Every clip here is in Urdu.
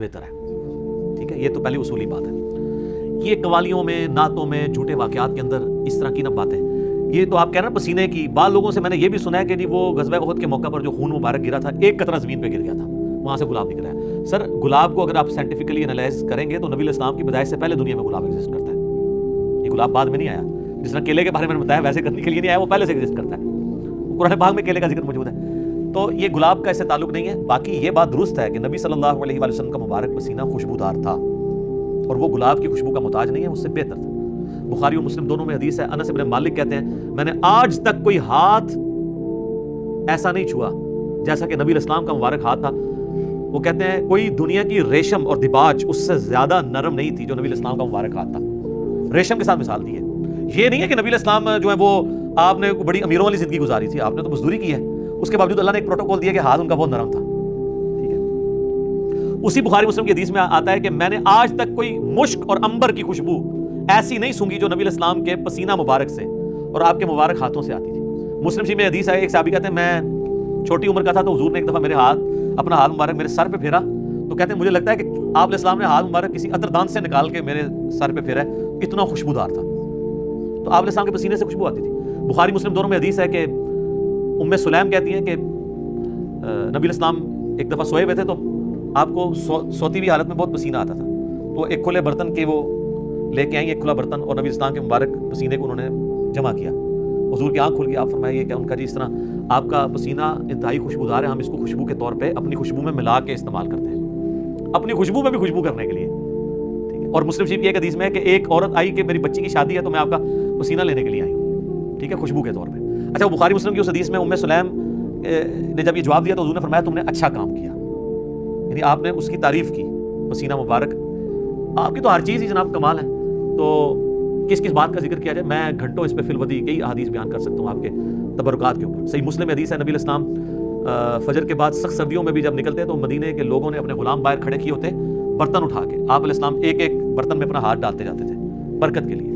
بہتر ہے. ٹھیک ہے, یہ تو پہلی اصولی بات ہے. یہ قوالیوں میں, نعتوں میں, جھوٹے واقعات کے اندر اس طرح کی نہ باتیں, یہ تو آپ کہہ رہے ہیں پسینے کی. بعض لوگوں سے میں نے یہ بھی سنا ہے کہ جی وہ غزوہ احد کے موقع پر جو خون مبارک گرا تھا, ایک قطرہ زمین پہ گر گیا تھا, وہاں سے گلاب نکلا ہے. سر گلاب کو اگر آپ سائنٹیفکلی انالائز کریں گے تو نبی علیہ السلام کی پیدائش سے پہلے دنیا میں گلاب ایگزسٹ کرتا ہے. یہ گلاب بعد میں نہیں آیا. جس طرح کیلے کے بارے میں نے بتایا ویسے کرنے کے لیے نہیں آیا, وہ پہلے سے ایگزسٹ کرتا ہے. قرآن پاک میں کیلے کا ذکر موجود ہے. تو یہ گلاب کا اس سے تعلق نہیں ہے. باقی یہ بات درست ہے کہ نبی صلی اللہ علیہ وآلہ وسلم کا مبارک پسینہ خوشبودار تھا, اور وہ گلاب کی خوشبو کا محتاج نہیں ہے, اس سے بہتر تھا. بخاری اور مسلم دونوں میں حدیث ہے. انس ابن مالک کہتے ہیں میں نے آج تک کوئی ہاتھ ایسا نہیں چھوا جیسا کہ نبی علیہ السلام کا مبارک ہاتھ تھا. وہ کہتے ہیں کوئی دنیا کی ریشم اور دباج اس سے زیادہ نرم نہیں تھی جو نبی علیہ السلام کا مبارک ہاتھ تھا. ریشم کے ساتھ مثال دی ہے. یہ نہیں ہے کہ نبی علیہ السلام جو ہے وہ آپ نے بڑی امیروں والی زندگی گزاری تھی, آپ نے تو مزدوری کی ہے, اس کے باوجود اللہ نے ایک پروٹوکول دیا کہ ہاتھ ان کا بہت نرم تھا. ٹھیک ہے, اسی بخاری مسلم کی حدیث میں آتا ہے کہ میں نے آج تک کوئی مشک اور عنبر کی خوشبو ایسی نہیں سونگی جو نبی علیہ السلام کے پسینہ مبارک سے اور آپ کے مبارک ہاتھوں سے آتی تھی. مسلم شریف میں حدیث ہے, ایک صحابی کہتے ہیں میں چھوٹی عمر کا تھا تو حضور نے ایک دفعہ میرے اپنا ہاتھ مبارک میرے سر پہ پھیرا, تو کہتے ہیں مجھے لگتا ہے کہ آپ علیہ السلام نے ہاتھ مبارک کسی عطردان سے نکال کے میرے سر پہ پھیرا ہے, اتنا خوشبودار تھا. تو آپ علیہ السلام کے پسینے سے خوشبو آتی تھی. بخاری مسلم دونوں میں حدیث ہے کہ ام سلیم کہتی ہیں کہ نبی علیہ السلام ایک دفعہ سوئے ہوئے تھے تو آپ کو سوتی ہوئی حالت میں بہت پسینہ آتا تھا, تو ایک کھلے برتن کے وہ لے کے آئیں, ایک کھلا برتن, اور نبی علیہ السلام کے مبارک پسینے کو انہوں نے جمع کیا. حضور کی آنکھ کھل گئی, آپ فرمائیے کہ ان کا جی اس طرح آپ کا پسینہ انتہائی خوشبودار ہے, ہم اس کو خوشبو کے طور پہ اپنی خوشبو میں ملا کے استعمال کرتے ہیں, اپنی خوشبو میں بھی خوشبو کرنے کے لیے. ٹھیک ہے, اور مسلم شریف کی ایک حدیث میں ہے کہ ایک عورت آئی کہ میری بچی کی شادی ہے تو میں آپ کا پسینہ لینے کے لیے آئی ہوں, ٹھیک ہے, خوشبو کے طور پہ. اچھا, وہ بخاری مسلم کی اس حدیث میں ام سلیم نے جب یہ جواب دیا تو حضور نے فرمایا تم نے اچھا کام کیا, یعنی آپ نے اس کی تعریف کی. پسینہ مبارک آپ کی تو ہر چیز ہی جناب کمال ہے, تو کس کس بات کا ذکر کیا جائے, میں گھنٹوں اس پہ فی الودی کئی احادیث بیان کر سکتا ہوں آپ کے تبرکات کے اوپر. صحیح مسلم حدیث ہے, نبی علیہ السلام فجر کے بعد سخت سردیوں میں بھی جب نکلتے تو مدینے کے لوگوں نے اپنے غلام باہر کھڑے کیے ہوتے برتن اٹھا کے, آپ علیہ السلام ایک ایک برتن میں اپنا ہاتھ ڈالتے جاتے تھے برکت کے لیے.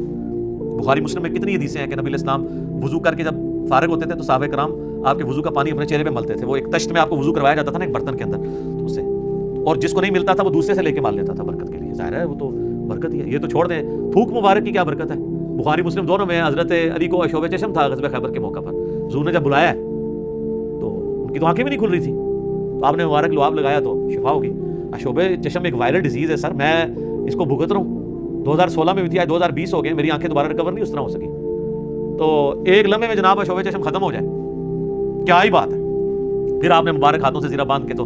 بخاری مسلم میں کتنی حدیثیں ہیں کہ نبی علیہ السلام وضو کر کے جب فارغ ہوتے تھے تو صحابہ کرام آپ کے وضو کا پانی اپنے چہرے پہ ملتے تھے. وہ ایک تشت میں آپ کو وضو کروایا جاتا تھا نا ایک برتن کے اندر, تو اس سے, اور جس کو نہیں ملتا تھا وہ دوسرے سے لے کے مال لیتا تھا برکت کے لیے. ظاہر ہے وہ تو برکت ہی ہے. یہ تو چھوڑ دیں, تھوک مبارک کی کیا برکت ہے. بخاری مسلم دونوں میں حضرت علی کو اشوب چشم تھا غزوہ خیبر کے موقع پر, حضور نے جب بلایا تو ان کی تو آنکھیں بھی نہیں کھل رہی تھی, تو آپ نے مبارک لعاب لگایا تو شفا ہوگی. اشوب چشم ایک وائرل ڈیزیز ہے سر, میں اس کو بھگت رہا ہوں, 2016 میں بھی تھی, آج 2020 ہو گئے, میری آنکھیں دوبارہ ریکور نہیں اس طرح ہو سکی. تو ایک لمحے میں جناب اشوب چشم ختم ہو جائے, کیا ہی بات ہے. پھر آپ نے مبارک ہاتھوں سے زیرہ باندھ کے تو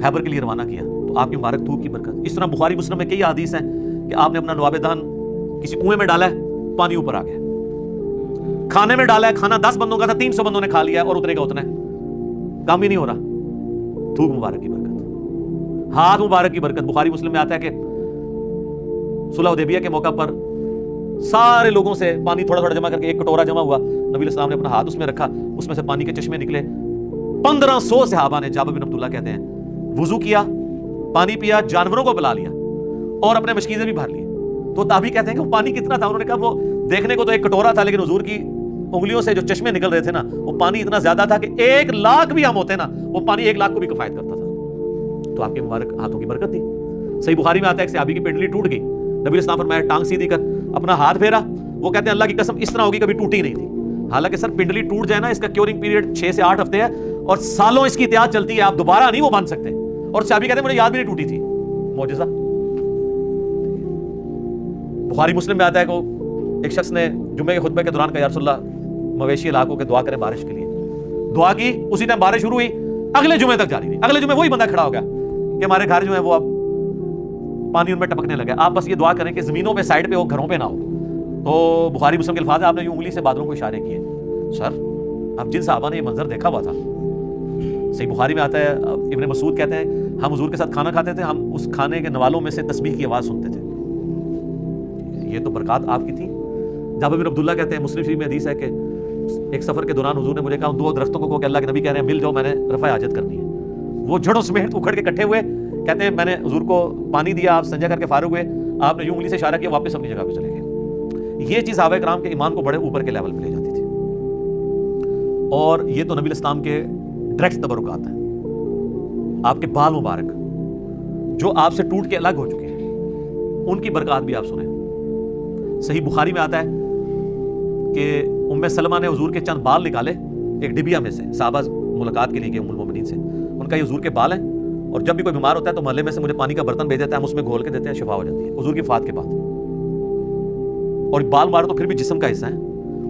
خیبر کے لیے روانہ کیا, تو آپ کی مبارک تھوک کی برکت. اس طرح بخاری مسلم میں کئی حدیث ہیں کہ آپ نے اپنا نواب دان کسی کنویں میں ڈالا ہے, پانی اوپر آ گیا. کھانے میں ڈالا ہے, کھانا 10 بندوں کا تھا, 300 بندوں نے کھا لیا اور اترے گا اتنا ہے, کام ہی نہیں ہو رہا. تھوک مبارک کی برکت, ہاتھ مبارک کی برکت. بخاری مسلم میں آتا ہے کہ صلح حدیبیہ کے موقع پر سارے لوگوں سے پانی تھوڑا تھوڑا جمع کر کے ایک کٹورا جمع ہوا, نبی علیہ السلام نے اپنا ہاتھ اس میں رکھا, اس میں سے پانی کے چشمے نکلے. 1500 صحابہ نے, جابر بن عبداللہ کہتے ہیں, وضو کیا, پانی پیا, جانوروں کو پلا لیا اور اپنے مشکیزیں بھی بھر لی. تو تابعی کہتے ہیں کہ وہ پانی کتنا تھا, انہوں نے کہا وہ دیکھنے کو تو ایک کٹورا تھا, لیکن حضور کی انگلیوں سے جو چشمے نکل رہے تھے نا, وہ پانی اتنا زیادہ تھا کہ 1 لاکھ بھی ہم ہوتے نا, وہ پانی 1 لاکھ کو بھی کفایت کرتا تھا. تو آپ کے مبارک ہاتھوں کی برکت تھی. صحیح بخاری میں آتا ہے کہ صحابی کی پنڈلی ٹوٹ گئی, نبی علیہ السلام فرمایا ٹانگ سیدھی کر, اپنا ہاتھ پھیرا. وہ کہتے ہیں اللہ کی قسم اس طرح ہوگی کبھی ٹوٹی نہیں تھی. حالانکہ سر پنڈلی ٹوٹ جائے نا, اس کا کیورنگ پیریڈ 6 سے 8 ہفتے ہے اور سالوں اس کی احتیاط چلتی ہے, آپ دوبارہ نہیں وہ باندھ سکتے. اور صحابی کہتے ہیں مجھے یاد بھی نہیں ٹوٹی تھی. معجزہ. بخاری مسلم میں آتا ہے کہ ایک شخص نے جمعے کے خطبے کے دوران کہا یا رسول اللہ مویشی علاقوں کے دعا کریں بارش کے لیے. دعا کی, اسی ٹائم بارش شروع ہوئی, اگلے جمعے تک جاری رہی. اگلے جمعے وہی بندہ کھڑا ہو گیا کہ ہمارے گھر جو ہے وہ اب پانی ان میں ٹپکنے لگا. آپ بس یہ دعا کریں کہ زمینوں پہ سائڈ پہ ہو, گھروں پہ نہ ہو. تو بخاری مسلم کے الفاظ ہیں, آپ نے یوں انگلی سے بادلوں کو اشارے کیے. سر اب جن صحابہ نے یہ منظر دیکھا ہوا تھا, صحیح بخاری میں آتا ہے, ابن مسعود کہتے ہیں ہم حضور کے ساتھ کھانا کھاتے تھے, ہم اس کھانے کے نوالوں میں سے تسبیح کی آواز سنتے تھے. یہ تو برکات آپ کی تھی. جابر بن عبداللہ کہتے ہیں, مسلم شریف میں حدیث ہے کہ ایک سفر کے دوران حضور نے مجھے کہا 2 درختوں کو کہ اللہ کے نبی کہہ رہے ہیں مل جاؤ, میں نے رفع حاجت کرنی ہے. وہ جڑوں سمیت اکھڑ کے اکٹھے ہوئے, کہتے ہیں میں نے حضور کو پانی دیا, آپ سنجا کر کے فارغ ہوئے, آپ نے یوں انگلی سے اشارہ کیا, واپس اپنی جگہ پہ چلے گئے. یہ چیز صحابہ کرام کے ایمان کو بڑے اوپر کے لیول پہ لے جاتی تھی. اور یہ تو نبی الاسلام کے ڈائریکٹ تبرکات ہیں. آپ کے بال مبارک جو آپ سے ٹوٹ کے الگ ہو چکے ہیں، ان کی برکات بھی آپ سنیں۔ صحیح بخاری میں آتا ہے کہ ام سلمہ نے حضور کے چند بال نکالے ایک ڈبیا میں سے، صحابہ ملاقات کے لیے گئے ام المومنین سے، ان کا یہ حضور کے بال ہیں، اور جب بھی کوئی بیمار ہوتا ہے تو محلے میں سے مجھے پانی کا برتن بھیج دیتا ہے، ہم اس میں گھول کے دیتے ہیں، شفا ہو جاتی ہے حضور کی وفات کے بعد۔ اور بال مبارک تو پھر بھی جسم کا حصہ ہے،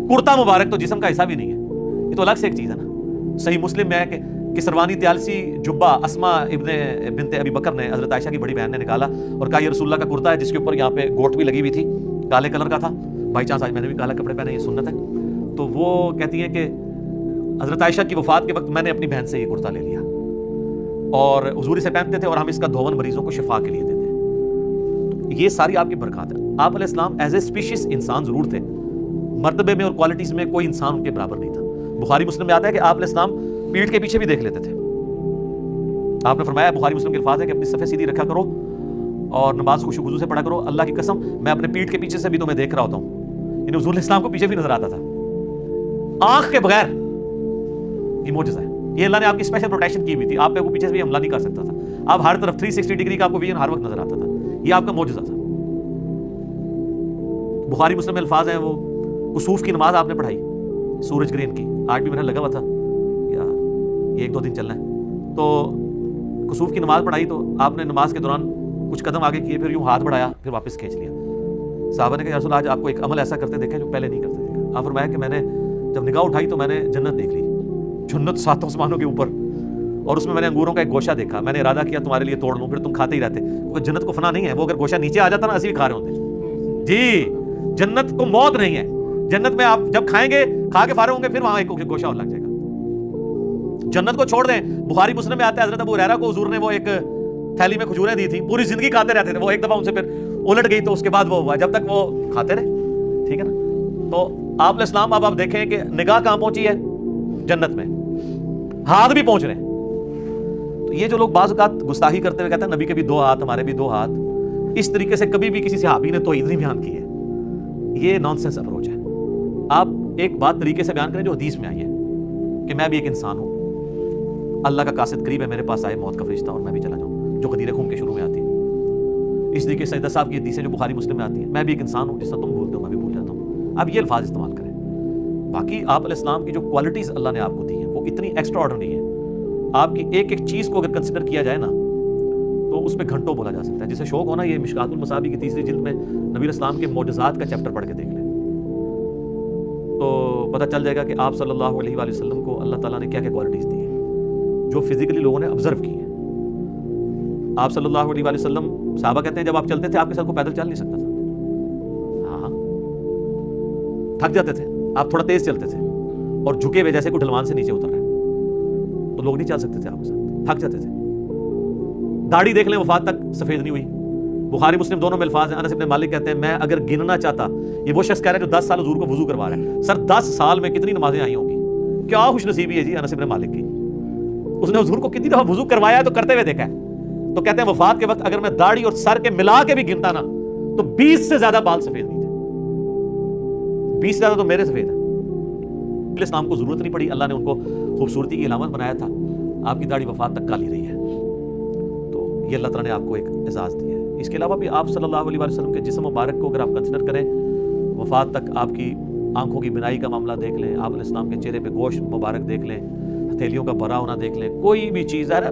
کرتا مبارک تو جسم کا حصہ بھی نہیں ہے، یہ تو الگ سے ایک چیز ہے نا۔ صحیح مسلم میں ہے کہ کسروانی تیالسی جبہ اسما بنت ابی بکر نے، حضرت عائشہ کی بڑی بہن نے نکالا اور کہا یہ رسول اللہ کا کرتا ہے جس کے اوپر یہاں پہ گوٹ بھی لگی ہوئی تھی، کالے کلر کا تھا، بائی چانس آج میں نے بھی کالے کپڑے پہنے، یہ سنت ہے۔ تو وہ کہتی ہیں کہ حضرت عائشہ کی وفات کے وقت میں نے اپنی بہن سے یہ کرتا لے لیا اور حضور سے پہنتے تھے، اور ہم اس کا دھون مریضوں کو شفا کے لیے دیتے ہیں۔ تو یہ ساری آپ کی برکات ہے۔ آپ علیہ السلام ایز اے اسپیشیز انسان ضرور تھے، مرتبے میں اور کوالٹیز میں کوئی انسان ان کے برابر نہیں تھا۔ بخاری مسلم میں آتا ہے کہ آپ علیہ السلام پیٹھ کے پیچھے بھی دیکھ لیتے تھے۔ آپ نے فرمایا، بخاری مسلم کے الفاظ ہے کہ اپنی صفیں سیدھی رکھا کرو اور نماز خوشو خضوع سے پڑھا کرو، اللہ کی قسم میں اپنے پیٹھ کے پیچھے سے بھی تمہیں دیکھ رہا ہوتا ہوں۔ یعنی حضور علیہ السلام کو پیچھے بھی نظر آتا تھا آنکھ کے بغیر۔ یہ معجزہ ہے، یہ اللہ نے آپ کی اسپیشل پروٹیکشن کی ہوئی تھی، آپ پہ وہ پیچھے سے بھی حملہ نہیں کر سکتا تھا، آپ ہر طرف 360 ڈگری کا آپ کو ویژن ہر وقت نظر آتا تھا، یہ آپ کا معجزہ تھا۔ بخاری مسلم میں الفاظ ہیں، وہ کسوف کی نماز آپ نے پڑھائی سورج گرہن کی، آج بھی میرا لگا ہوا تھا یا یہ 1-2 دن چلنا ہے، تو کسوف کی نماز پڑھائی تو آپ نے نماز کے دوران کچھ قدم آگے کیے، پھر یوں ہاتھ بڑھایا، پھر واپس کھینچ لیا۔ صحابہ نے کہا یا رسول اللہ آج آپ کو ایک عمل ایسا کرتے دیکھا جو پہلے نہیں کرتے دیکھا۔ آپ فرمایا کہ میں نے جب نگاہ اٹھائی تو میں نے جنت دیکھ لی، جنت 7 آسمانوں کے اوپر، اور اس میں نے انگوروں کا ایک گوشہ دیکھا، میں نے ارادہ کیا تمہارے لیے توڑ لوں، پھر تم کھاتے ہی رہتے، کیونکہ جنت کو فنا نہیں ہے، وہ اگر گوشہ نیچے آ جاتا نا ایسے بھی کھا رہے ہوتے جی۔ جنت کو موت نہیں ہے، جنت میں آپ جب کھائیں گے، کھا کے فارغ ہوں گے، پھر وہاں ایک گوشہ اور لگ جائے گا۔ جنت کو چھوڑ دیں، بخاری مسلم میں آتا ہے حضرت ابو ہریرہ کو حضور نے وہ ایک تھیلی میں کھجوریں دی تھی، پوری زندگی کھاتے رہتے تھے، وہ ایک دفعہ ان سے پھر الٹ گئی تو اس کے بعد وہ ہوا، جب تک وہ کھاتے رہے، ٹھیک ہے نا۔ تو آپ علیہ السلام اب آپ دیکھیں کہ نگاہ کہاں پہنچی ہے، جنت میں، ہاتھ بھی پہنچ رہے ہیں۔ تو یہ جو لوگ بعض اوقات گستاخی کرتے ہوئے کہتے ہیں نبی کے بھی 2 ہاتھ، ہمارے بھی 2 ہاتھ، اس طریقے سے کبھی بھی کسی صحابی نے توحید نہیں بیان کی ہے، یہ نان سینس اپروچ ہے۔ آپ ایک بات طریقے سے بیان کریں جو حدیث میں آئی ہے کہ میں بھی ایک انسان ہوں، اللہ کا قاصد قریب ہے، میرے پاس آئے موت کا فرشتہ اور میں بھی چلا جاؤں، جو غدیر خون کے شروع میں آتی ہے۔ اس طریقے سے سیدہ صاحب کی حدیث ہے جو بخاری مسلم میں آتی ہے، میں بھی ایک انسان ہوں، جس طرح تم بھولتے ہو میں بھی بھول جاتا ہوں۔ اب یہ الفاظ استعمال کریں۔ باقی آپ علیہ السلام کی جو کوالٹیز اللہ نے آپ کو دی ہیں وہ اتنی ایکسٹرا آرڈنری ہے، آپ کی ایک ایک چیز کو اگر کنسیڈر کیا جائے نا تو اس پہ گھنٹوں بولا جا سکتا ہے۔ جسے شوق ہونا، یہ مشکات المصابیح کی 3ری جلد میں نبی علیہ السلام کے معجزات کا چیپٹر پڑھ کے دیکھ لیں تو پتہ چل جائے گا کہ آپ صلی اللہ علیہ وآلہ وسلم کو اللہ تعالیٰ نے کیا کیا کوالٹیز دی ہیں جو فزیکلی لوگوں نے آبزرو کی ہیں۔ آپ صلی اللہ علیہ وآلہ وسلم، صحابہ کہتے ہیں جب آپ چلتے تھے آپ کے ساتھ کو پیدل چل نہیں سکتا تھا، ہاں تھک جاتے تھے، آپ تھوڑا تیز چلتے تھے اور جھکے ہوئے جیسے کوئی ڈھلوان سے نیچے اتر رہے تو لوگ نہیں چل سکتے تھے آپ کے ساتھ، تھک جاتے تھے۔ داڑھی دیکھ لیں، وفات تک سفید نہیں ہوئی۔ بخاری مسلم دونوں میں الفاظ ہیں، انس بن مالک کہتے ہیں میں اگر گننا چاہتا، یہ وہ شخص کہہ رہا ہے جو 10 سال حضور کو وضو کروا رہا ہے، سر 10 سال میں کتنی نمازیں آئی ہوں گی، کیا خوش نصیبی ہے جی انس بن مالک کی، اس نے حضور کو کتنی دفعہ وضو کروایا ہے تو کرتے ہوئے دیکھا ہے۔ تو کہتے ہیں وفات کے وقت اگر میں داڑھی اور سر کے ملا کے بھی گنتا نا تو 20 سے زیادہ بال سفید نہیں تھے، 20 سے زیادہ تو میرے سفید ہیں۔ اسلام کو ضرورت نہیں پڑی، اللہ نے ان کو خوبصورتی کی علامت بنایا تھا، آپ کی داڑھی وفات تک کالی رہی ہے، تو یہ اللہ تعالیٰ نے آپ کو ایک اعزاز دیا ہے۔ اس کے علاوہ بھی آپ صلی اللہ علیہ وسلم کے جسم مبارک کو اگر آپ کنسیڈر کریں، وفات تک آپ کی آنکھوں کی بینائی کا معاملہ دیکھ لیں، آپ علیہ السلام کے چہرے پہ گوشت مبارک دیکھ لیں، ہتھیلیوں کا بھرا ہونا دیکھ لیں، کوئی بھی چیز ہے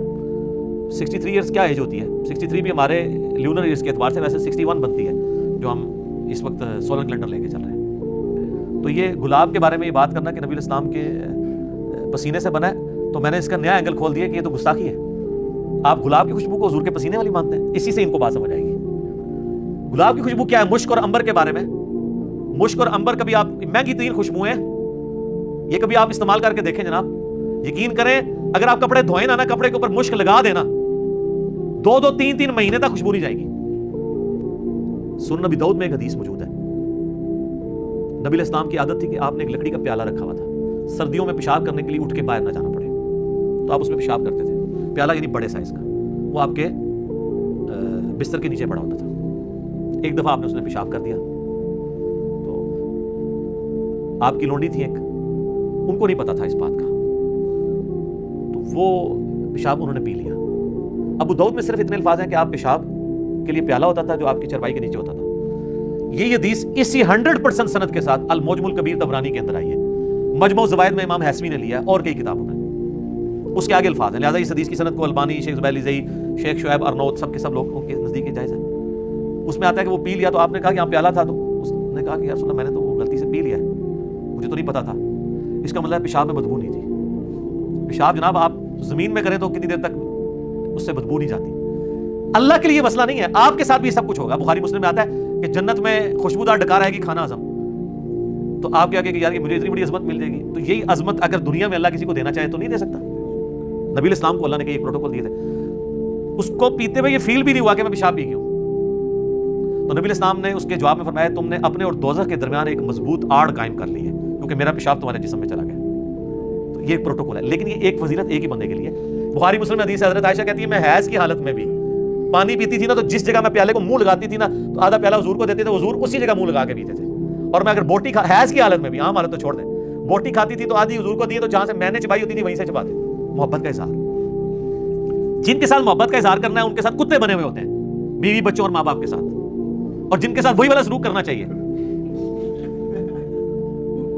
63 ایئرس کیا ایج ہوتی ہے، 63 بھی ہمارے لیونر ایئرس کے اعتبار سے ویسے 61 بنتی ہے جو ہم اس وقت سولر کیلنڈر لے کے چل رہے ہیں۔ تو یہ گلاب کے بارے میں یہ بات کرنا کہ نبی علیہ السلام کے پسینے سے بنا ہے، تو میں نے اس کا نیا اینگل کھول دیا کہ یہ تو گستاخی ہے۔ آپ گلاب کی خوشبو کو حضور کے پسینے والی مانتے ہیں، اسی سے ان کو بات سمجھ آئے گی۔ گلاب کی خوشبو کیا ہے؟ مشک اور عنبر کے بارے میں، مشک اور عنبر کبھی آپ مہنگی ترین خوشبوئیں ہیں، یہ کبھی آپ استعمال کر کے دیکھیں جناب، یقین کریں اگر آپ کپڑے دھوئیں نا کپڑے کے اوپر مشک لگا دینا 2 3 مہینے تک خوشبو نہیں جائے گی۔ سنن نبی داؤد میں ایک حدیث موجود ہے، نبی علیہ السلام کی عادت تھی کہ آپ نے ایک لکڑی کا پیالہ رکھا ہوا تھا، سردیوں میں پیشاب کرنے کے لیے اٹھ کے باہر نہ جانا پڑے تو آپ اس میں پیشاب کرتے تھے، پیالہ یعنی بڑے سائز کا، وہ آپ کے بستر کے نیچے پڑا ہوتا تھا۔ ایک دفعہ آپ نے اس نے پیشاب کر دیا تو آپ کی لونڈی تھی ایک، ان کو نہیں پتا تھا اس بات کا، تو وہ پیشاب انہوں نے پی لیا، ابو داؤد میں صرف اتنے الفاظ ہیں کہ آپ پیشاب کے لیے پیالہ ہوتا تھا جو آپ کی چرپائی کے نیچے ہوتا تھا. یہ حدیث اسی 100% سند کے ساتھ المعجم الکبیر طبرانی کے اندر آئی ہے, مجموع الزوائد میں امام حیثمی نے لیا اور کئی کتابوں میں, اس کے آگے الفاظ ہیں. لہٰذا اس حدیث کی سند کو البانی, شیخ زبیر علی, شیخ شعیب ارنوت, سب کے سب لوگوں کے نزدیک جائز ہے. اس میں آتا ہے کہ وہ پی لیا, تو آپ نے کہا کہ یہاں پیالہ تھا, تو اس نے کہا کہ یا رسول اللہ میں نے تو وہ غلطی سے پی لیا ہے, مجھے تو نہیں پتا تھا. اس کا مطلب پیشاب میں بدبو نہیں تھی. پیشاب جناب آپ زمین میں کریں تو کتنی دیر تک اس سے بدبو نہیں جاتی. اللہ کے لیے مسئلہ نہیں ہے, آپ کے ساتھ بھی سب کچھ ہوگا. بخاری مسلم میں آتا ہے کہ جنت میں خوشبودار ڈکار آئے گی کھانا ہضم, تو آپ کیا کہ یار کہ مجھے اتنی بڑی عظمت مل جائے گی. تو یہی عظمت اگر دنیا میں اللہ کسی کو دینا چاہے تو نہیں دے سکتا. نبی الاسلام کو اللہ نے کئی پروٹوکول دیے تھے, اس کو پیتے ہوئے یہ فیل بھی نہیں ہوا کہ میں پیشاب پی گیا ہوں. تو نبی الاسلام نے اس کے جواب میں فرمایا تم نے اپنے اور دوزخ کے درمیان ایک مضبوط آڑ قائم کر لی ہے, کیونکہ میرا پیشاب تمہارے جسم میں چلا گیا. تو یہ ایک پروٹوکول ہے, لیکن یہ ایک فضیلت ایک ہی بندے کے لیے. بخاری مسلم حدیث ہے, حضرت عائشہ کہتی ہے میں حیض کی حالت میں بھی پانی پیتی تھی نا, تو جس جگہ میں پیالے کو منہ لگاتی تھی نا, تو آدھا پیالہ حضور کو دیتے تھے, حضور اسی جگہ منہ لگا کے پیتے تھے. اور میں اگر بوٹی حیض کی حالت میں بھی, عام حالت تو چھوڑ دیں, بوٹی کھاتی تھی تو آدھی حضور کو دی, تو جہاں سے میں نے چبائی ہوتی تھی وہیں سے چباتے. محبت کا اظہار, جن کے ساتھ محبت کا اظہار کرنا ہے ان کے ساتھ کتے بنے ہوئے ہوتے ہیں, بیوی بچوں اور ماں باپ کے ساتھ, اور جن کے ساتھ وہی والا سلوک کرنا چاہیے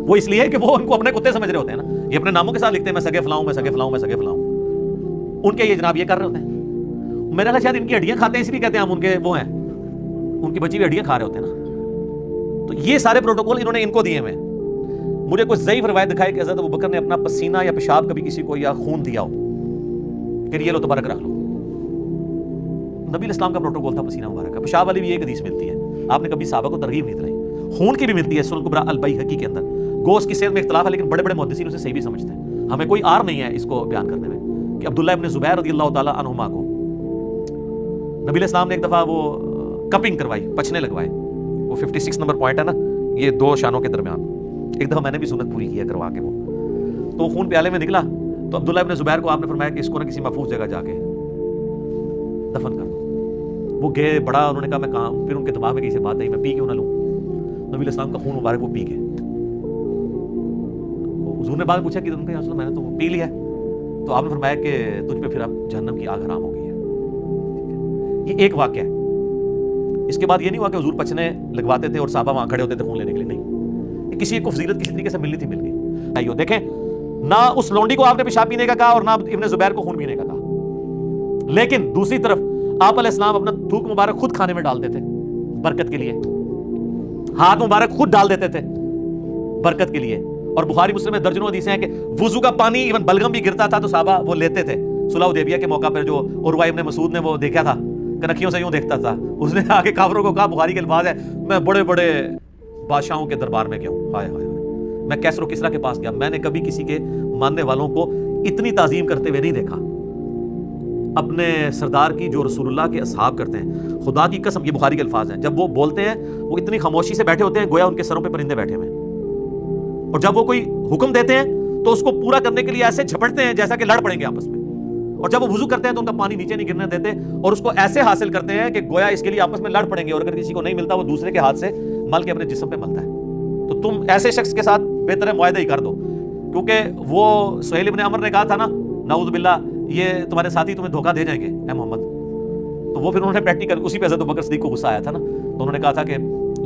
وہ اس لیے کہ وہ ان کو اپنے کتے سمجھ رہے ہوتے ہیں نا. یہ اپنے ناموں کے ساتھ لکھتے ہیں, میں سگے فلاؤں, میں سگے فلاؤں, میں سگے فلاؤں. ان کے یہ جناب یہ کر رہے ہوتے ہیں. میرا خیال شاید ان کی ہڈیاں کھاتے ہیں, اس لیے کہتے ہیں ہم ان کے وہ ہیں, ان کی بچی ہوئی ہڈیاں کھا رہے ہوتے ہیں نا. تو یہ سارے پروٹوکول انہوں نے ان کو دیے ہوئے. مجھے کوئی ضعیف روایت دکھائے کہ حضرت ابوبکر نے اپنا پسینہ یا پیشاب کبھی کسی کو یا خون دیا ہو کہ یہ لو تبارک رکھ لو. نبی الاسلام کا پروٹوکول تھا پسینہ مبارک کا. پیشاب والی بھی ایک حدیث ملتی ہے, آپ نے کبھی صحابہ کو ترغیب نہیں دلائی. خون کی بھی ملتی ہے سنن کبریٰ البیہقی کے اندر. گوشت کی صحت میں اختلاف ہے, لیکن بڑے بڑے محدثین اسے صحیح بھی سمجھتے ہیں. ہمیں کوئی آر نہیں ہے اس کو بیان کرنے میں کہ عبداللہ ابن زبیر رضی اللہ تعالیٰ عنہما کو نبی الاسلام نے ایک دفعہ وہ کپنگ کروائی, پچھنے لگوائے. وہ 56 نمبر پوائنٹ ہے نا, یہ دو شانوں کے درمیان. ایک دفعہ میں نے بھی سنت پوری کی ہے کروا کے, وہ تو خون پیالے میں نکلا. تو عبداللہ ابن زبیر کو آپ نے فرمایا کہ اس کو نہ کسی محفوظ جگہ جا کے دفن کر دو. وہ گئے, بڑا انہوں نے کہا میں کہاں, پھر ان کے دماغ میں کسی سے بات نہیں, میں پی کیوں نہ لوں. نبی الاسلام کا خون مبارک وہ پی گئے. حضور نے بعد پوچھا کہ ان کا میں نے تو وہ پی لیا. تو آپ نے فرمایا کہ تجھ پہ پھر اب جہنم کی آگ حرام ہو گئی ہے. یہ ایک واقعہ ہے. اس کے بعد یہ نہیں ہوا کہ حضور پچنے لگواتے تھے اور صحابہ وہاں کھڑے ہوتے تھے خون لینے کے لیے, نہیں. یہ کسی کو فضیلت کسی طریقے سے ملنی تھی, مل گئی. آئیو دیکھیں, نہ اس لونڈی کو آپ نے پیشاب پینے کا کہا اور نہ ابن زبیر کو خون پینے کا کہا, لیکن دوسری طرف آپ علیہ السلام اپنا تھوک مبارک خود کھانے میں ڈال دیتے برکت کے لیے, ہاتھ مبارک خود ڈال دیتے تھے برکت کے لیے. اور بخاری مسلم میں درجنوں حدیثیں ہیں کہ وضو کا پانی ایون بلغم بھی گرتا تھا تو صحابہ وہ لیتے تھے. صلح حدیبیہ کے موقع پر جو عروہ ابن مسعود نے وہ دیکھا تھا, کنکھیوں سے یوں دیکھتا تھا, اس نے آگے کافروں کو کہا, بخاری کے الفاظ ہے, میں بڑے بڑے بادشاہوں کے دربار میں گیا ہوں, ہائے ہائے میں کیسر و کسریٰ کے پاس گیا, میں نے کبھی کسی کے ماننے والوں کو اتنی تعظیم کرتے ہوئے نہیں دیکھا اپنے سردار کی جو رسول اللہ کے اصحاب کرتے ہیں. خدا کی قسم, یہ بخاری کے الفاظ ہیں, جب وہ بولتے ہیں وہ اتنی خاموشی سے بیٹھے ہوتے ہیں گویا ان کے سروں پہ پرندے بیٹھے ہوئے ہیں. اور جب وہ کوئی حکم دیتے ہیں تو اس کو پورا کرنے کے لیے ایسے جھپٹتے ہیں جیسا کہ لڑ پڑیں گے آپس میں. اور جب وہ وضو کرتے ہیں تو ان کا پانی نیچے نہیں گرنے دیتے, اور اس کو ایسے حاصل کرتے ہیں کہ گویا اس کے لیے آپس میں لڑ پڑیں گے, اور اگر کسی کو نہیں ملتا وہ دوسرے کے ہاتھ سے مل کے اپنے جسم پہ ملتا ہے. تو تم ایسے شخص کے ساتھ بہتر ہے معاہدہ ہی کر دو, کیونکہ وہ سہیل ابن عمر نے کہا تھا نا, نعوذ باللہ یہ تمہارے ساتھی تمہیں دھوکہ دے جائیں گے اے محمد. تو وہ پھر انہوں نے پریکٹیکل اسی پہ حضرت ابوبکر صدیق کو غصہ آیا تھا نا, تو انہوں نے کہا تھا کہ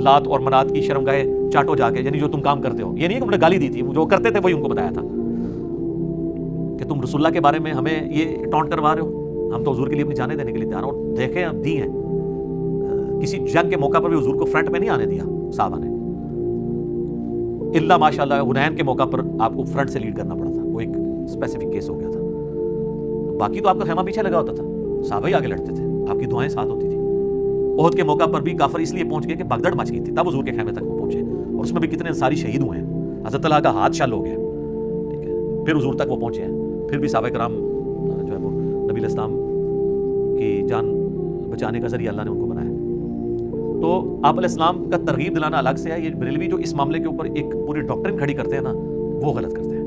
لات اور منات کی شرمگاہیں چاٹو جا کے, یعنی جو تم کام کرتے ہو. یہ نہیں کہ انہوں نے گالی دی تھی, جو کرتے تھے وہی ان کو بتایا تھا کہ تم رسول اللہ کے بارے میں ہمیں یہ ٹونٹ کروا رہے ہو, ہم تو حضور کے لیے اپنی جانیں دینے کے لیے تیار ہیں. اور دیکھیں اب دی ہیں, کسی جنگ کے موقع پر بھی حضور کو فرنٹ میں نہیں آنے دیا صحابہ نے, اللہ ماشاء اللہ حنین کے موقع پر آپ کو فرنٹ سے لیڈ کرنا پڑا تھا, وہ ایک اسپیسیفک کیس ہو گیا تھا. باقی تو آپ کا خیمہ پیچھے لگا ہوتا تھا, صحابہ ہی آگے لڑتے تھے, آپ کی دعائیں ساتھ ہوتی تھی. احد کے موقع پر بھی کافر اس لیے پہنچ گئے کہ بھگدڑ مچ گئی تھی, تب حضور کے خیمے تک وہ پہنچے, اور اس میں بھی کتنے انصاری شہید ہوئے ہیں, حضرت اللہ کا ہاتھ شل ہو گیا, ٹھیک ہے, پھر حضور تک وہ پہنچے ہیں. پھر بھی صحابہ کرام جو ہے وہ نبی الاسلام کی جان بچانے کا ذریعہ اللہ نے ان کو بنایا. تو آپ علیہ السلام کا ترغیب دلانا الگ سے ہے. یہ بریلوی جو اس معاملے کے اوپر ایک پوری ڈاکٹرن کھڑی کرتے ہیں نا, وہ غلط کرتے ہیں.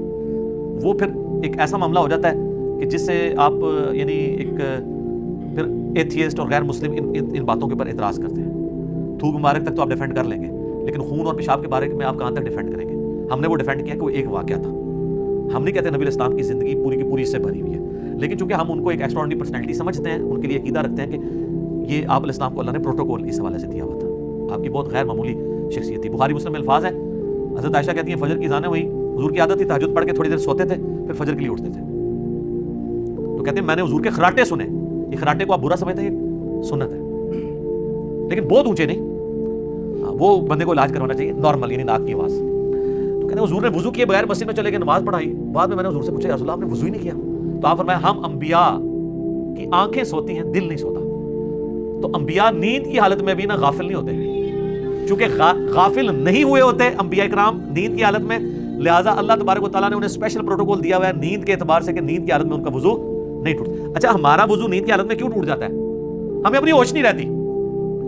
وہ پھر ایک ایسا معاملہ ہو جاتا ہے کہ جس سے آپ یعنی ایک پھر ایتھیسٹ اور غیر مسلم ان باتوں کے اوپر اعتراض کرتے ہیں. تھوک مبارک تک تو آپ ڈیفینڈ کر لیں گے, لیکن خون اور پیشاب کے بارے میں آپ کہاں تک ڈیفینڈ کریں گے؟ ہم نے وہ ڈیفینڈ کیا کہ وہ ایک واقعہ تھا. ہم نہیں کہتے نبی الاسلام کی زندگی پوری کی پوری اس سے بھری ہوئی ہے, لیکن چونکہ ہم ان کو ایک ایکسٹراڈنری پرسنالٹی سمجھتے ہیں، ان کے لیے عقیدہ رکھتے ہیں کہ یہ آپ علیہ السلام کو اللہ نے پروٹوکول اس حوالے سے دیا ہوا تھا، آپ کی بہت غیر معمولی شخصیت تھی۔ بخاری مسلم میں الفاظ ہیں، حضرت عائشہ کہتی ہیں فجر کی اذانیں ہوئی، حضور کی عادت تھی تہجد پڑھ کے تھوڑی دیر سوتے تھے، پھر فجر کے لیے اٹھتے تھے، تو کہتے ہیں میں نے حضور کے خراٹے سنے۔ یہ خراٹے کو آپ برا سمجھتے ہیں، یہ سنت ہے، لیکن بہت اونچے نہیں، وہ بندے کو علاج کروانا چاہیے نارمل، یعنی ناک کی آواز۔ تو کہتے ہیں حضور نے وضو کیے بغیر مسجد میں چلے گئے، نماز پڑھائی، بعد میں نے حضور سے پوچھا یا رسول اللہ آپ نے وضو ہی نہیں کیا؟ تو آپ فرمایا ہم انبیاء کی آنکھیں سوتی ہیں، دل نہیں سوتا۔ تو انبیاء نیند کی حالت میں بھی نا غافل نہیں ہوتے، چونکہ غافل نہیں ہوئے ہوتے انبیاء کرام نیند کی حالت میں، لہٰذا اللہ تبارک و تعالیٰ نے انہیں اسپیشل پروٹوکول دیا ہوا ہے نیند کے اعتبار سے کہ نیند کی حالت میں ان کا وضو نہیں ٹوٹتا۔ اچھا ہمارا وضو نیند کی حالت میں کیوں ٹوٹ جاتا ہے؟ ہمیں اپنی ہوش نہیں رہتی،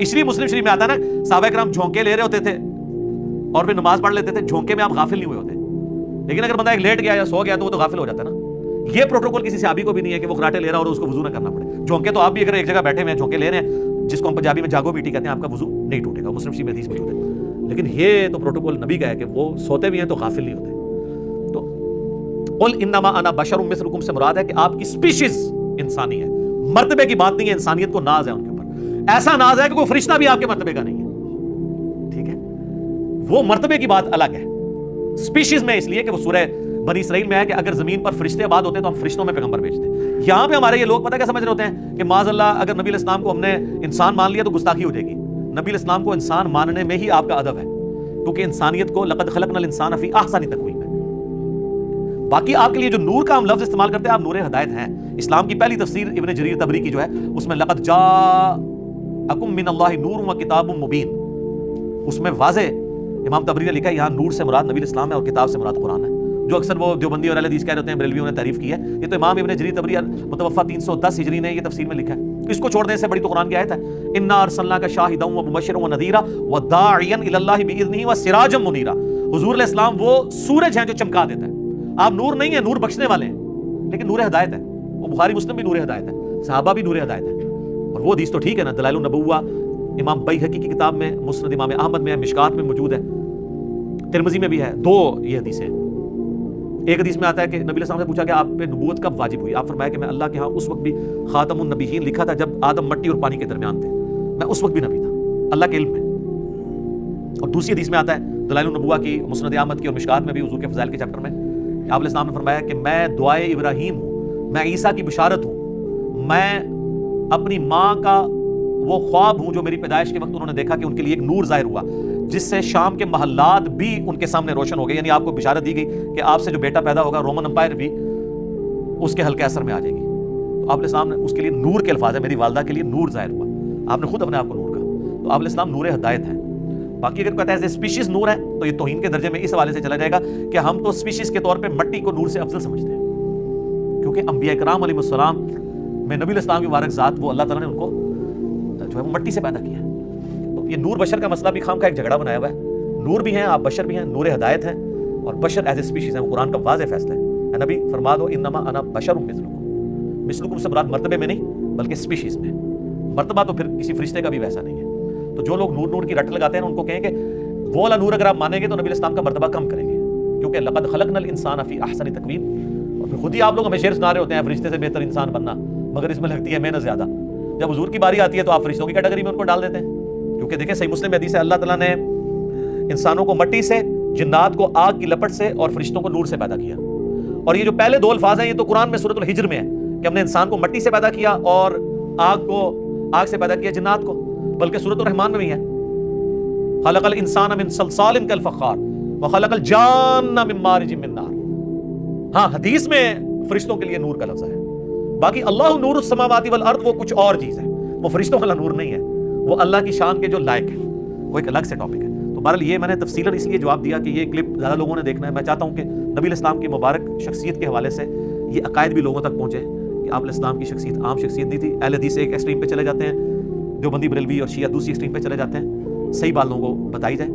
اس لیے مسلم شریف میں آتا ہے نا صحابہ کرام جھونکے لے رہے ہوتے تھے اور پھر نماز پڑھ لیتے تھے، جھونکے میں آپ غافل نہیں ہوئے ہوتے، لیکن اگر بندہ ایک لیٹ گیا یا سو گیا تو وہ تو غافل ہو جاتا ہے نا۔ یہ پروٹوکول کسی صحابی کو بھی نہیں ہے کہ وہ خراٹے لے رہا اور اس کو وضو نہ کرنا پڑے۔ جھونکے تو آپ بھی اگر ایک جگہ بیٹھے ہوئے ہیں جھونکے لے رہے ہیں، جس کو ہم پنجابی میں جاگو بیٹی کہتے ہیں، آپ کا وضو نہیں ٹوٹے گا، مسلم شریف میں حدیث موجود ہے۔ لیکن یہ تو پروٹوکول نبی کا ہے کہ وہ سوتے بھی ہیں تو غافل نہیں ہوتے۔ تو قل انما انا بشر مثلکم سے مراد ہے کہ آپ کی سپیشیز انسانی ہے، مرتبے کی بات نہیں ہے، انسانیت کو ناز ہے ان کے اوپر، ایسا ناز ہے کہ کوئی فرشتہ بھی آپ کے مرتبے کا نہیں ہے، ٹھیک ہے؟ وہ مرتبے کی بات الگ ہے، سپیشیز میں اس لیے کہ وہ سورہ بنی اسرائیل میں ہے کہ اگر زمین پر فرشتے آباد ہوتے تو ہم فرشتوں میں پیغمبر بھیجتے۔ یہاں پہ ہمارے یہ لوگ پتہ کیا سمجھ رہے ہوتے ہیں کہ معاذ اللہ اگر نبی علیہ السلام کو ہم نے انسان مان لیا تو گستاخی ہو جائے گی۔ نبی علیہ السلام کو انسان ماننے میں ہی آپ کا ادب ہے، کیونکہ انسانیت کو لقد خلقنا الانسان فی احسن تقویم ہے۔ باقی آپ کے لیے جو نور کا ہم لفظ استعمال کرتے ہیں، آپ نور ہدایت ہیں۔ اسلام کی پہلی تفسیر ابن جریر طبری کی جو ہے اس میں لقد جاءکم من اللہ نور و کتاب مبین، اس میں واضح امام طبری نے لکھا ہے یہاں نور سے مراد نبی الاسلام ہے اور کتاب سے مراد قرآن ہے، جو اکثر وہ دیوبندی اور اہل حدیث کہہ رہے ہیں، بریلویوں نے تعریف کی ہے۔ یہ تو امام ابن جریر طبری متوفا 310 ہجری نے یہ تفسیر میں لکھا ہے۔ اس کو چھوڑ دینے سے بڑی تو قرآن کی آیت ہے، انا ارسلناک شاہدا ومبشرا ونذیرا وداعیا الی اللہ باذنہ وسراجا منیرا۔ حضور علیہ السلام وہ سورج ہیں جو چمکا دیتا ہے، آپ نور نہیں ہیں، نور بخشنے والے ہیں، لیکن نور ہدایت ہے۔ وہ بخاری مسلم بھی نور ہدایت ہے، صحابہ بھی نور ہدایت ہے، اور وہ حدیث تو ٹھیک ہے نا، دلائل النبوہ امام بیہقی کی کتاب میں، مسند امام احمد میں، مشکات میں موجود ہے، ترمذی میں بھی ہے، دو یہ حدیثیں۔ ایک حدیث میں آتا ہے کہ نبی علیہ السلام سے پوچھا کہ آپ پہ نبوت کب واجب ہوئی؟ آپ فرمایا کہ میں اللہ کے ہاں اس وقت بھی خاتم النبیین لکھا تھا جب آدم مٹی اور پانی کے درمیان تھے، میں اس وقت بھی نبی تھا اللہ کے علم میں۔ اور دوسری حدیث میں آتا ہے دلائل النبوہ کی، مسند احمد کی اور مشکات میں بھی، حضور کے فضائل کے چیپٹر میں آپ علیہ السلام نے فرمایا کہ میں دعائے ابراہیم ہوں، میں عیسیٰ کی بشارت ہوں، میں اپنی ماں کا وہ خواب ہوں جو میری پیدائش کے وقت انہوں نے دیکھا کہ ان کے لیے ایک نور ظاہر ہوا جس سے شام کے محلات بھی ان کے سامنے روشن ہو گئے، یعنی آپ کو بشارت دی گئی کہ آپ سے جو بیٹا پیدا ہوگا رومن امپائر بھی اس کے حلقے اثر میں آ جائے گی۔ تو آپ علیہ السلام نے اس کے لیے نور کے الفاظ ہے، میری والدہ کے لیے نور ظاہر ہوا، آپ نے خود اپنے آپ کو نور کہا، تو آپ علیہ السلام نور ہدایت ہیں۔ باقی اگر کہتا ہے اسپیشیز نور ہے تو یہ توہین کے درجے میں اس حوالے سے چلا جائے گا کہ ہم تو اسپیشیز کے طور پہ مٹی کو نور سے افضل سمجھتے ہیں، کیونکہ انبیاء کرام علیہ السلام میں نبی علیہ السلام کی مبارک ذات وہ اللہ تعالیٰ نے ان کو جو ہے وہ مٹی سے پیدا کیا ہے۔ تو یہ نور بشر کا مسئلہ بھی خام کا ایک جھگڑا بنایا ہوا ہے، نور بھی ہیں آپ، بشر بھی ہیں، نور ہدایت ہیں، اور بشر ایز اے اسپیشیز ہیں، وہ قرآن کا واضح فیصلہ ہے۔ اے نبی فرما دو انما انا بشر مثلکم، مثلکم سے مراد مرتبے میں نہیں بلکہ اسپیشیز میں، مرتبہ تو پھر کسی فرشتے کا بھی ویسا نہیں ہے۔ تو جو لوگ نور نور کی رٹ لگاتے ہیں ان کو کہیں کہ وہ والا نور اگر آپ مانیں گے تو نبی علیہ السلام کا مرتبہ کم کریں گے، کیونکہ لقد خلقنا الانسان فی احسن تقویم، اور پھر خود ہی آپ لوگ ہمیں شعر سنا رہے ہوتے ہیں فرشتے سے بہتر انسان بننا، مگر اس میں لگتی ہے محنت زیادہ۔ جب حضور کی باری آتی ہے تو آپ فرشتوں کی کیٹیگری میں ان کو ڈال دیتے ہیں، کیونکہ دیکھیں صحیح مسلم حدیث ہے اللہ تعالیٰ نے انسانوں کو مٹی سے، جنات کو آگ کی لپٹ سے اور فرشتوں کو نور سے پیدا کیا۔ اور یہ جو پہلے دو الفاظ ہیں یہ تو قرآن میں سورۃ الحجر میں ہے کہ ہم نے انسان کو مٹی سے پیدا کیا اور آگ کو آگ سے پیدا کیا جنات کو، بلکہ سورۃ الرحمن میں بھی ہے خلق الانسان من صلصال کالفخار وخلق الجان من مارج من نار۔ ہاں حدیث میں فرشتوں کے لیے نور کا لفظ ہے، باقی اللہ نور السماوات والارض وہ کچھ اور چیز ہے، وہ فرشتوں والا نور نہیں ہے، وہ اللہ کی شان کے جو لائق ہے، وہ ایک الگ سے ٹاپک ہے۔ تو بہرحال یہ میں نے تفصیلاً اس لیے جواب دیا کہ یہ کلپ زیادہ لوگوں نے دیکھنا ہے، میں چاہتا ہوں کہ نبی علیہ السلام کی مبارک شخصیت کے حوالے سے یہ عقائد بھی لوگوں تک پہنچے کہ آپ علیہ السلام کی شخصیت عام شخصیت نہیں تھی۔ اہل حدیث ایک ایکسٹریم پہ چلے جاتے ہیں، دیوبندی بریلوی اور شیعہ دوسری ایکسٹریم پہ چلے جاتے ہیں، صحیح بات لوگوں کو بتائی جائے۔